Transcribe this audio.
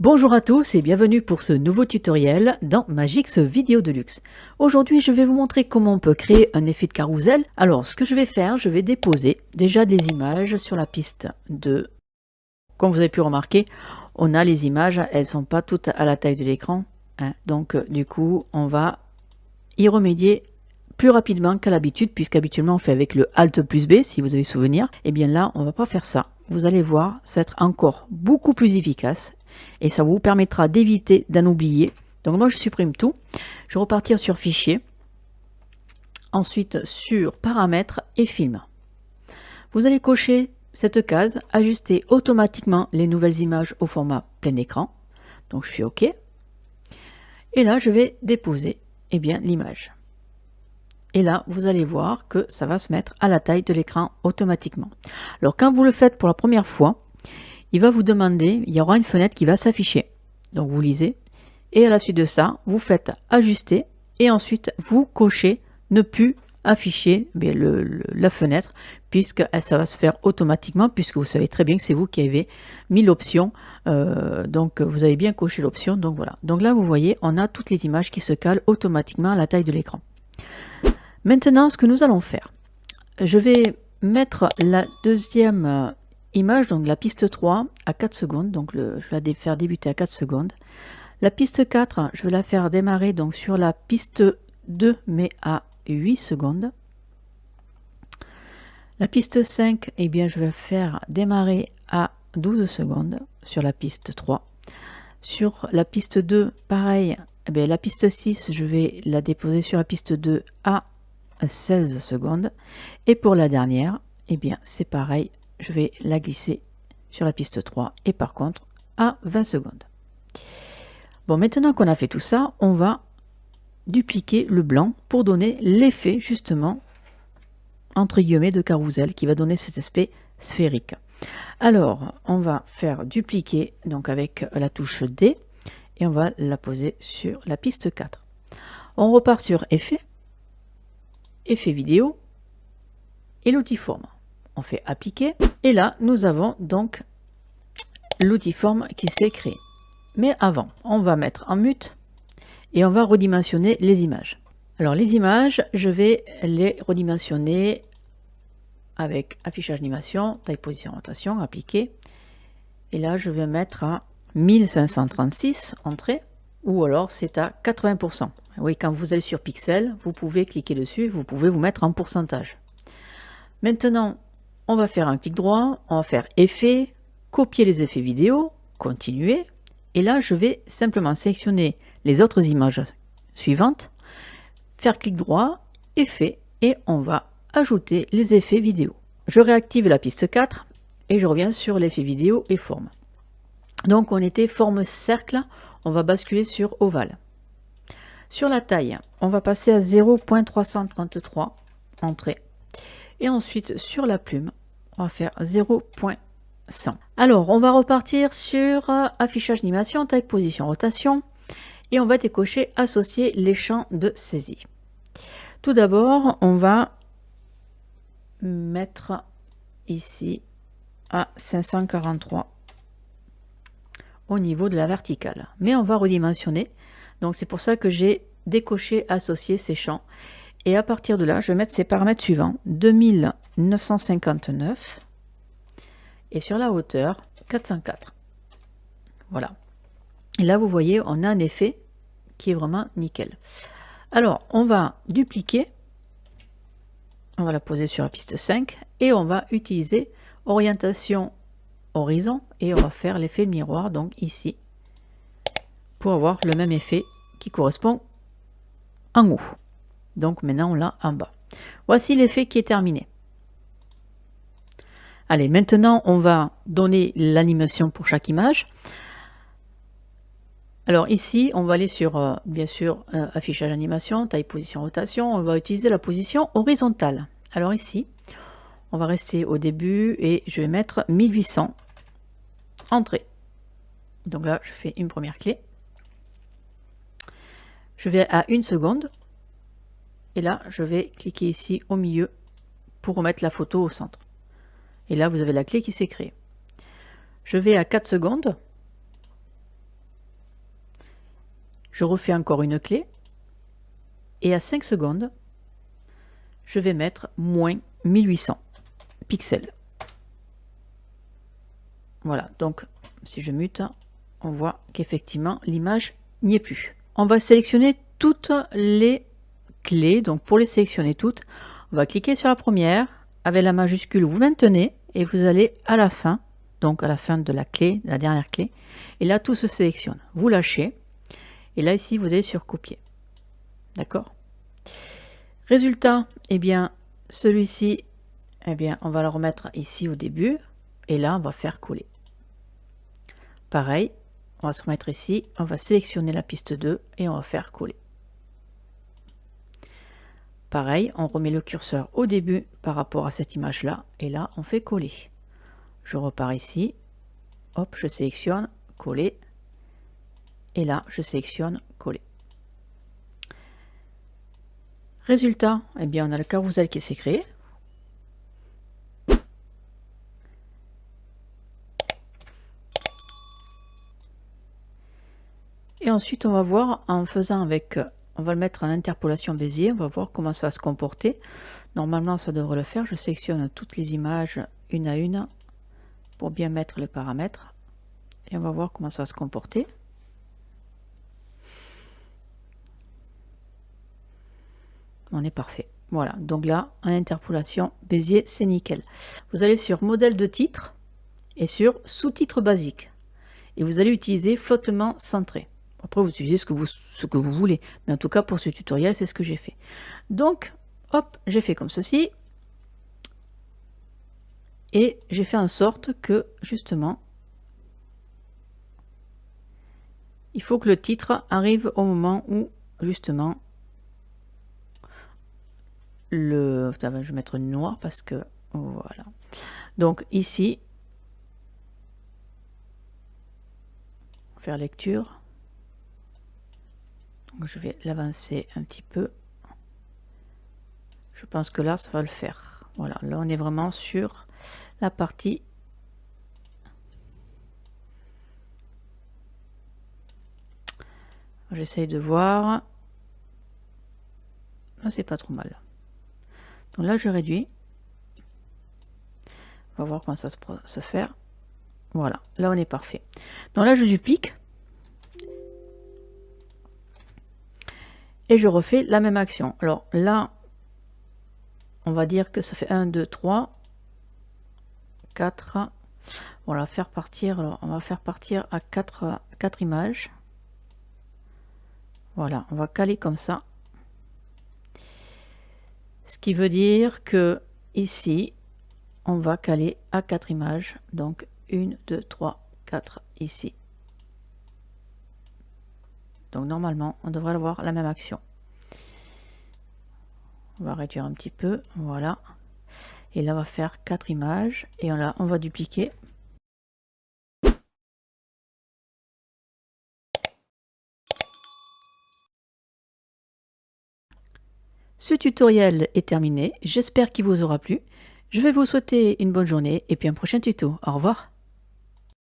Bonjour à tous et bienvenue pour ce nouveau tutoriel dans Magix Vidéo Deluxe. Aujourd'hui, je vais vous montrer comment on peut créer un effet de carrousel. Alors, ce que je vais faire, je vais déposer déjà des images sur la piste 2. Comme vous avez pu remarquer, on a les images, elles sont pas toutes à la taille de l'écran, hein. Donc, du coup, on va y remédier plus rapidement qu'à l'habitude, puisqu'habituellement on fait avec le Alt plus B, si vous avez souvenir. Et bien là, on va pas faire ça. Vous allez voir, ça va être encore beaucoup plus efficace. Et ça vous permettra d'éviter d'en oublier. Donc moi je supprime tout. Je vais repartir sur fichier. Ensuite sur paramètres et film. Vous allez cocher cette case, ajuster automatiquement les nouvelles images au format plein écran. Donc je fais OK. Et là je vais déposer l'image. Et là vous allez voir que ça va se mettre à la taille de l'écran automatiquement. Alors quand vous le faites pour la première fois, il va vous demander, il y aura une fenêtre qui va s'afficher. Donc vous lisez et à la suite de ça, vous faites ajuster et ensuite vous cochez ne plus afficher la fenêtre puisque ça va se faire automatiquement puisque vous savez très bien que c'est vous qui avez mis l'option. Donc vous avez bien coché l'option. Donc voilà. Donc là vous voyez, on a toutes les images qui se calent automatiquement à la taille de l'écran. Maintenant, ce que nous allons faire, je vais mettre la deuxième image, donc la piste 3 à 4 secondes, donc je vais la faire débuter à 4 secondes. La piste 4, je vais la faire démarrer donc sur la piste 2 mais à 8 secondes. La piste 5, je vais la faire démarrer à 12 secondes sur la piste 3. Sur la piste 2, pareil, la piste 6, je vais la déposer sur la piste 2 à 16 secondes. Et pour la dernière, c'est pareil. Je vais la glisser sur la piste 3 et par contre à 20 secondes. Bon, maintenant qu'on a fait tout ça, on va dupliquer le blanc pour donner l'effet justement entre guillemets de carrousel qui va donner cet aspect sphérique. Alors, on va faire dupliquer donc avec la touche D et on va la poser sur la piste 4. On repart sur effet, effet vidéo et l'outil forme. On fait appliquer et là nous avons donc l'outil forme qui s'est créé. Mais avant, on va mettre en mute et on va redimensionner les images. Alors les images, je vais les redimensionner avec affichage animation, taille, position, rotation, appliquer. Et là je vais mettre à 1536 entrée ou alors c'est à 80%. Oui, quand vous allez sur Pixel, vous pouvez cliquer dessus, vous pouvez vous mettre en pourcentage. Maintenant, on va faire un clic droit, on va faire effet, copier les effets vidéo, continuer. Et là, je vais simplement sélectionner les autres images suivantes, faire clic droit, effet, et on va ajouter les effets vidéo. Je réactive la piste 4 et je reviens sur l'effet vidéo et forme. Donc on était forme cercle, on va basculer sur ovale. Sur la taille, on va passer à 0.333 entrée. Et ensuite, sur la plume, on va faire 0.100. Alors, on va repartir sur affichage animation, taille, position, rotation. Et on va décocher associer les champs de saisie. Tout d'abord, on va mettre ici à 543 au niveau de la verticale. Mais on va redimensionner. Donc, c'est pour ça que j'ai décoché associer ces champs. Et à partir de là, je vais mettre ces paramètres suivants. 2959 et sur la hauteur 404. Voilà. Et là, vous voyez, on a un effet qui est vraiment nickel. Alors, on va dupliquer. On va la poser sur la piste 5 et on va utiliser orientation horizon et on va faire l'effet miroir, donc ici, pour avoir le même effet qui correspond en haut. Donc maintenant on l'a en bas. Voici l'effet qui est terminé. Allez, maintenant on va donner l'animation pour chaque image. Alors ici, on va aller sur, bien sûr, affichage animation, taille, position, rotation. On va utiliser la position horizontale. Alors ici, on va rester au début et je vais mettre 1800 entrée. Donc là, je fais une première clé. Je vais à 1 seconde. Et là, je vais cliquer ici au milieu pour remettre la photo au centre. Et là, vous avez la clé qui s'est créée. Je vais à 4 secondes. Je refais encore une clé et à 5 secondes, je vais mettre moins 1800 pixels. Voilà, donc si je mute, on voit qu'effectivement l'image n'y est plus. On va sélectionner toutes les clés. Donc pour les sélectionner toutes, on va cliquer sur la première, avec la majuscule vous maintenez et vous allez à la fin, donc à la fin de la clé, la dernière clé, et là tout se sélectionne. Vous lâchez et là ici vous allez sur copier. D'accord? Résultat, eh bien celui-ci, eh bien on va le remettre ici au début et là on va faire coller. Pareil, on va se remettre ici, on va sélectionner la piste 2 et on va faire coller. Pareil, on remet le curseur au début par rapport à cette image là et là on fait coller. Je repars ici, hop, je sélectionne, coller et là je sélectionne, coller. Résultat, eh bien on a le carrousel qui s'est créé. Et ensuite on va voir en faisant avec, on va le mettre en interpolation Bézier, on va voir comment ça va se comporter. Normalement ça devrait le faire, je sélectionne toutes les images une à une pour bien mettre les paramètres. Et on va voir comment ça va se comporter. On est parfait. Voilà, donc là, en interpolation Bézier, c'est nickel. Vous allez sur modèle de titre et sur sous-titre basique. Et vous allez utiliser flottement centré. Après, vous utilisez ce que vous voulez. Mais en tout cas, pour ce tutoriel, c'est ce que j'ai fait. Donc, hop, j'ai fait comme ceci. Et j'ai fait en sorte que, justement, il faut que le titre arrive au moment où, justement, je vais mettre noir parce que, voilà. Donc, ici, faire lecture. Donc, je vais l'avancer un petit peu. Je pense que là, ça va le faire. Voilà, là, on est vraiment sur la partie. J'essaye de voir. Là, c'est pas trop mal. Donc là, je réduis. On va voir comment ça se fait. Voilà, là, on est parfait. Donc là, je duplique. Et je refais la même action. Alors là, on va dire que ça fait 1, 2, 3, 4. On va faire partir, alors on va faire partir à 4 images. Voilà, on va caler comme ça. Ce qui veut dire que ici, on va caler à 4 images. Donc 1, 2, 3, 4 ici. Donc normalement, on devrait avoir la même action. On va réduire un petit peu, voilà. Et là, on va faire 4 images et on va dupliquer. Ce tutoriel est terminé, j'espère qu'il vous aura plu. Je vais vous souhaiter une bonne journée et puis un prochain tuto. Au revoir.